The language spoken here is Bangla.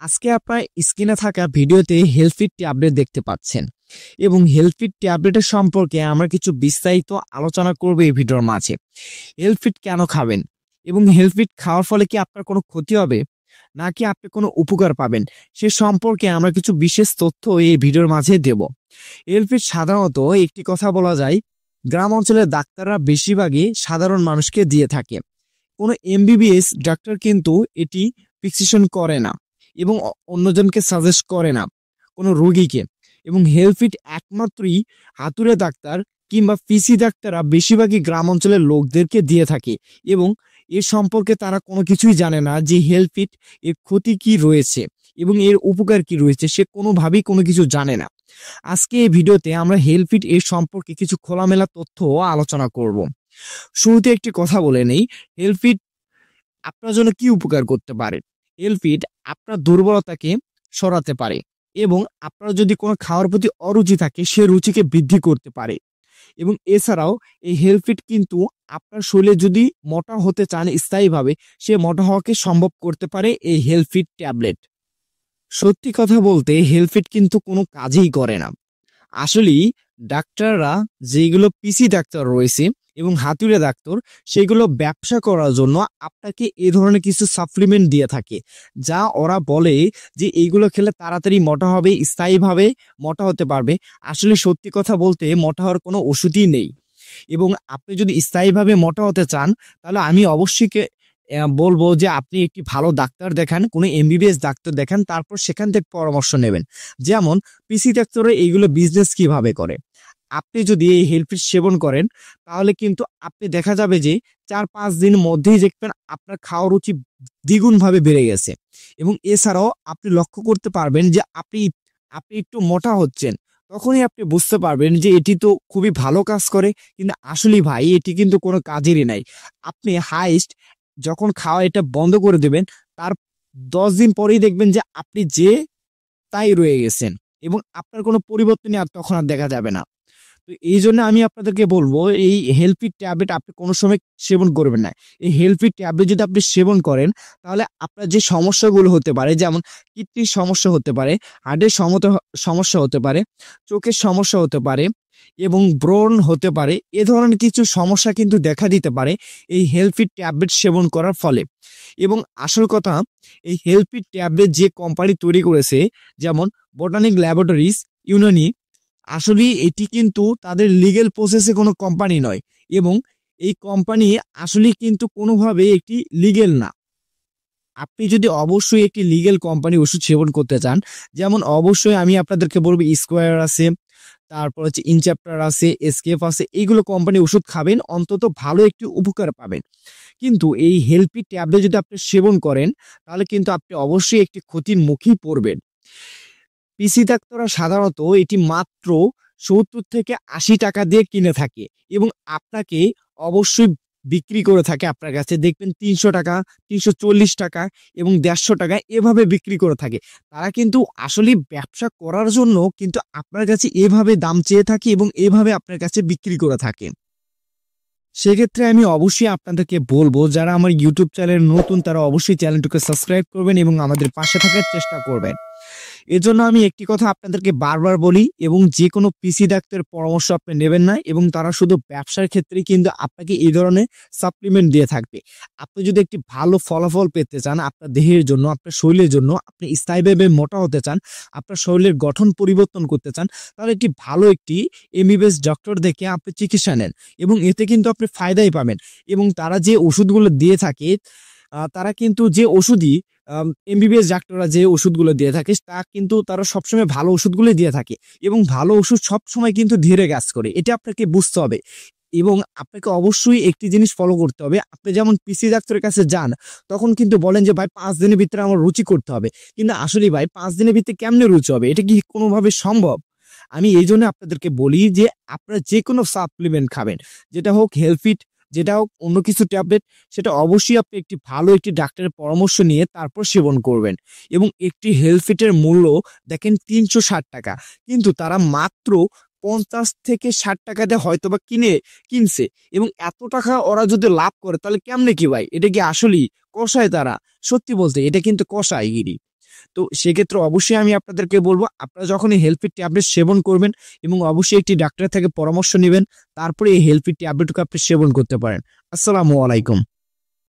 আজকে আপনার স্ক্রিনে থাকা ভিডিওতে হেলথফিট ট্যাবলেট দেখতে পাচ্ছেন এবং হেলথফিট ট্যাবলেটের সম্পর্কে আমরা কিছু বিস্তারিত আলোচনা করব এই ভিডিওর মাঝে। হেলথফিট কেন খাবেন এবং হেলথফিট খাওয়ার ফলে কি আপনার কোনো ক্ষতি হবে নাকি আপনি কোনো উপকার পাবেন সে সম্পর্কে আমরা কিছু বিশেষ তথ্য এই ভিডিওর মাঝে দেব। হেলথফিট সাধারণত একটি কথা বলা যায়, গ্রাম অঞ্চলের ডাক্তাররা বেশিরভাগই সাধারণ মানুষকে দিয়ে থাকে। কোনো এমবিবিএস ডাক্তার কিন্তু এটি প্রেসক্রিপশন করে না এবং অন্যজনকে সাজেস্ট করে না কোনো রোগীকে। এবং হেলথফিট একমাত্রই হাতুড়ে ডাক্তার কিংবা পিসি ডাক্তাররা বেশিরভাগই গ্রাম অঞ্চলের লোকদেরকে দিয়ে থাকে এবং এর সম্পর্কে তারা কোনো কিছুই জানে না যে হেলথফিট এর ক্ষতি কি রয়েছে এবং এর উপকার কি রয়েছে, সে কোনোভাবেই কোনো কিছু জানে না। আজকে এই ভিডিওতে আমরা হেলথফিট এর সম্পর্কে কিছু খোলামেলা তথ্য আলোচনা করব। শুরুতে একটি কথা বলে নেই, হেলথফিট আপনার জন্য কি উপকার করতে পারে। হেলথফিট আপনার দুর্বলতাকে সরাতে পারে এবং আপনার যদি কোনো খাওয়ার প্রতি অরুচি থাকে সে রুচিকে বৃদ্ধি করতে পারে। এবং এছাড়াও এই হেলথফিট কিন্তু আপনার শরীরে যদি মোটা হতে চান স্থায়ীভাবে, সে মোটা হওয়াকে সম্ভব করতে পারে এই হেলথফিট ট্যাবলেট। সত্যি কথা বলতে হেলথফিট কিন্তু কোনো কাজেই করে না। আসলেই ডাক্তাররা যেগুলো পিসি ডাক্তার রয়েছে এবং হাতুড়ে ডাক্তার, সেগুলো ব্যবসা করার জন্য আপনাকে এ ধরনের কিছু সাপ্লিমেন্ট দিয়ে থাকে, যা ওরা বলে যে এইগুলো খেলে তাড়াতাড়ি মোটা হবে, স্থায়ীভাবে মোটা হতে পারবে। আসলে সত্যি কথা বলতে মোটা হওয়ার কোনো ওষুধই নেই। এবং আপনি যদি স্থায়ীভাবে মোটা হতে চান তাহলে আমি অবশ্যই বলবো যে আপনি একটি ভালো ডাক্তার দেখান, কোনো এমবিবিএস ডাক্তার দেখান, তারপর সেখান থেকে পরামর্শ নেবেন। যেমন পিসি ডাক্তাররা এইগুলো বিজনেস কিভাবে করে। আপনি যদি এই হেলথফিট সেবন করেন তাহলে কিন্তু আপনি দেখা যাবে যে 4-5 দিনের মধ্যেই দেখবেন আপনার খাওয়ার রুচি দ্বিগুণ ভাবে বেড়ে গেছে। এবং এছাড়াও আপনি লক্ষ্য করতে পারবেন যে আপনি আপনি একটু মোটা হচ্ছেন, তখনই আপনি বুঝতে পারবেন যে এটি তো খুবই ভালো কাজ করে, কিন্তু আসলে ভাই এটি কিন্তু কোনো কাজেরই নাই। আপনি হাইস্ট যখন খাওয়া এটা বন্ধ করে দেবেন, তার 10 দিন পরেই দেখবেন যে আপনি যে তাই রয়ে গেছেন এবং আপনার কোনো পরিবর্তনই আর তখন আর দেখা যাবে না। তো এই জন্য আমি আপনাদেরকে বলবো এই হেলথফিট ট্যাবলেট আপনি কোনো সময় সেবন করবেন না। এই হেলথফিট ট্যাবলেট যদি আপনি সেবন করেন তাহলে আপনার যে সমস্যাগুলো হতে পারে, যেমন কিডনির সমস্যা হতে পারে, হার্টের সমস্যা হতে পারে, চোখের সমস্যা হতে পারে এবং ব্রণ হতে পারে, এ ধরনের কিছু সমস্যা কিন্তু দেখা দিতে পারে এই হেলথফিট ট্যাবলেট সেবন করার ফলে। এবং আসল কথা, এই হেলথফিট ট্যাবলেট যে কোম্পানি তৈরি করেছে, যেমন বোটানিক ল্যাবরেটরিজ ইউনানি, আসলে এটি কিন্তু তাদের লিগ্যাল প্রসেসে কোনো কোম্পানি নয় এবং এই কোম্পানি আসলে কিন্তু কোনোভাবে একটি লিগ্যাল না। আপনি যদি অবশ্যই একটি লিগ্যাল কোম্পানি ওষুধ সেবন করতে চান, যেমন অবশ্যই আমি আপনাদেরকে বলবো স্কোয়ার আছে, তারপর হচ্ছে ইনচ্যাপ্টার আছে, এসকেপ আছে, এইগুলো কোম্পানি ওষুধ খাবেন, অন্তত ভালো একটি উপকার পাবেন। কিন্তু এই হেলথফিট ট্যাবলেট যদি আপনি সেবন করেন তাহলে কিন্তু আপনি অবশ্যই একটি ক্ষতির মুখেই পড়বেন। পিসি ডাক্তাররা সাধারণত এটি মাত্র 70 থেকে 80 টাকা দিয়ে কিনে থাকে এবং আপনাকে অবশ্যই বিক্রি করে থাকে আপনার কাছে, দেখবেন 300 টাকা, 340 টাকা এবং 150 টাকা এভাবে বিক্রি করে থাকে। তারা কিন্তু আসলে ব্যবসা করার জন্য কিন্তু আপনার কাছে এভাবে দাম চেয়ে থাকে এবং এভাবে আপনার কাছে বিক্রি করে থাকে। সেক্ষেত্রে আমি অবশ্যই আপনাদেরকে বলবো, যারা আমার ইউটিউব চ্যানেল নতুন তারা অবশ্যই চ্যানেলটিকে সাবস্ক্রাইব করবেন এবং আমাদের পাশে থাকার চেষ্টা করবেন। এজন্য আমি একটি কথা আপনাদেরকে বারবার বলি, এবং যে কোনো পিসি ডাক্তারের পরামর্শ আপনি নেবেন না এবং তারা শুধু ব্যবসার ক্ষেত্রে কিন্তু আপনাকে এই ধরনের সাপ্লিমেন্ট দিয়ে থাকবে। আপনি যদি একটি ভালো ফলাফল পেতে চান আপনার দেহের জন্য, আপনার শরীরের জন্য, আপনি স্থায়ীভাবে মোটা হতে চান, আপনার শরীরের গঠন পরিবর্তন করতে চান, তাহলে একটি ভালো একটি এমবিবিএস ডক্টর দেখে আপনি চিকিৎসা নেন এবং এতে কিন্তু আপনি ফায়দাই পাবেন। এবং তারা যে ওষুধগুলো দিয়ে থাকে, তারা কিন্তু যে ওষুধই এমবিবিএস ডাক্তাররা যে ওষুধগুলো দিয়ে থাকে তা কিন্তু তারা সবসময় ভালো ওষুধগুলো দিয়ে থাকে এবং ভালো ওষুধ সবসময় কিন্তু ধীরে কাজ করে, এটা আপনাকে বুঝতে হবে। এবং আপনাকে অবশ্যই একটি জিনিস ফলো করতে হবে, আপনি যেমন পিসি ডাক্তারের কাছে যান তখন কিন্তু বলেন যে ভাই 5 দিনের ভিতরে আমার রুচি করতে হবে, কিন্তু আসলে ভাই 5 দিনের ভিতরে কেমনে রুচি হবে, এটা কি কোনোভাবে সম্ভব? আমি এই জন্য আপনাদেরকে বলি যে আপনারা যে কোনো সাপ্লিমেন্ট খাবেন, যেটা হোক হেলথফিট, যেটা হোক অন্য কিছু ট্যাবলেট, সেটা অবশ্যই আপনি একটি ভালো একটি ডাক্তারের পরামর্শ নিয়ে তারপর সেবন করবেন। এবং একটি হেলথফিটের মূল্য দেখেন 360 টাকা, কিন্তু তারা মাত্র 50 থেকে 60 টাকা দিয়ে হয়তোবা কিনছে। এবং এত টাকা ওরা যদি লাভ করে তাহলে কেমনে কি ভাই, এটা কি আসলেই কষায় তারা? সত্যি বলতে এটা কিন্তু কষায়গিরি। তো সেক্ষেত্রে অবশ্যই আমি আপনাদেরকে বলবো আপনারা যখন এই হেলথ ফিট ট্যাবলেট সেবন করবেন এবং অবশ্যই একটি ডাক্তারের থেকে পরামর্শ নেবেন, তারপরে এই হেলথ ফিট ট্যাবলেটকে আপনি সেবন করতে পারেন। আসসালামু আলাইকুম।